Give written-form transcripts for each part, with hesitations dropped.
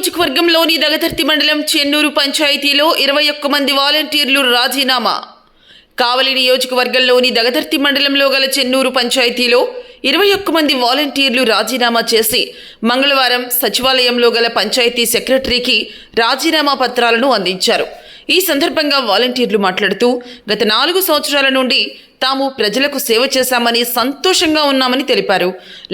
నియోజకవర్గంలోని దగదర్తి మండలం చెన్నూరు పంచాయతీలో 21 మంది వాలంటీర్లు రాజీనామా. కావలి నియోజకవర్గంలోని దగదర్తి మండలంలో గల చెన్నూరు పంచాయతీలో 21 మంది వాలంటీర్లు రాజీనామా చేసి మంగళవారం సచివాలయంలో గల పంచాయతీ సెక్రటరీకి రాజీనామా పత్రాలను అందించారు. ఈ సందర్భంగా వాలంటీర్లు మాట్లాడుతూ గత 4 సంవత్సరాల నుండి తాము ప్రజలకు సేవ చేశామని సంతోషంగా ఉన్నామని తెలిపారు.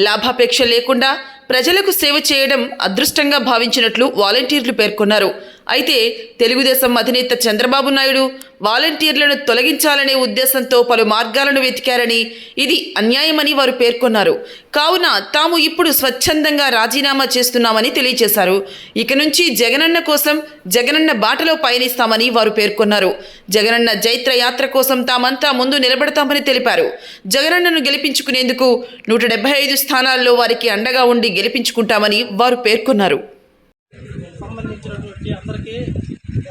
లాభాపేక్ష లేకుండా ప్రజలకు సేవ చేయడం అదృష్టంగా భావించినట్లు వాలంటీర్లు పేర్కొన్నారు. అయితే తెలుగుదేశం అధినేత చంద్రబాబు నాయుడు వాలంటీర్లను తొలగించాలనే ఉద్దేశంతో పలు మార్గాలను వెతికారని, ఇది అన్యాయమని వారు పేర్కొన్నారు. కావున తాము ఇప్పుడు స్వచ్ఛందంగా రాజీనామా చేస్తున్నామని తెలియజేశారు. ఇక నుంచి జగనన్న కోసం జగనన్న బాటలో పయనిస్తామని వారు పేర్కొన్నారు. జగనన్న జైత్ర యాత్ర కోసం తామంతా ముందు నిలబడతామని తెలిపారు. జగనన్నను గెలిపించుకునేందుకు 175 స్థానాల్లో వారికి అండగా ఉండి గెలిపించుకుంటామని వారు పేర్కొన్నారు. సంబంధించినటువంటి అందరికీ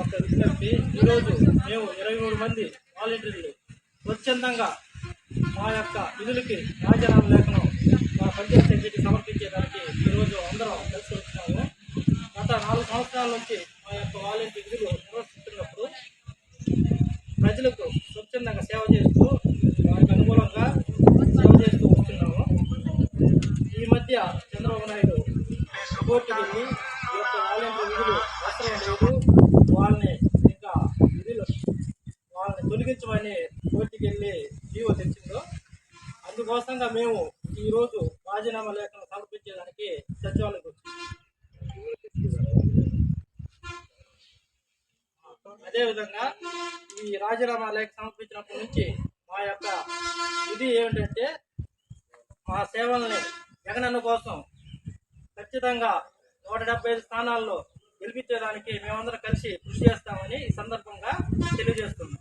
ఒక విజ్ఞప్తి. ఈరోజు మేము 23 మంది వాలంటీర్లు స్వచ్ఛందంగా మా యొక్క విధులకి రాజీనామా లేఖను మా పంచాయతీ సెక్రటరీకి సమర్పించేదానికి ఈరోజు అందరం కలిసి వచ్చినాము. గత 4 సంవత్సరాల నుంచి మా యొక్క వాలంటీర్ విధులు నిర్వహిస్తున్నప్పుడు ప్రజలకు స్వచ్ఛందంగా సేవ చేస్తూ వారికి అనుకూలంగా సేవ చేస్తూ వస్తున్నాము. ఈ మధ్య చంద్రబాబు నాయుడు కోర్టుకి వెళ్ళి ఈ యొక్క వాలంటీర్ విధులు అవసరం లేదు, వాళ్ళని తొలగించమని కోర్టుకి వెళ్ళి జీవో తెచ్చిందో, అందుకోసంగా మేము ఈరోజు రాజీనామా లేఖను సమర్పించేదానికి సచివాలయంకి వచ్చాము. అదేవిధంగా ఈ రాజీనామా లేఖ సమర్పించినప్పటి నుంచి మా యొక్క ఇది ఏమిటంటే మా సేవల్ని జగనన్న కోసం ఖచ్చితంగా 175 స్థానాల్లో గెలిపించేదానికి మేమందరం కలిసి కృషి చేస్తామని ఈ సందర్భంగా తెలియజేస్తున్నాం.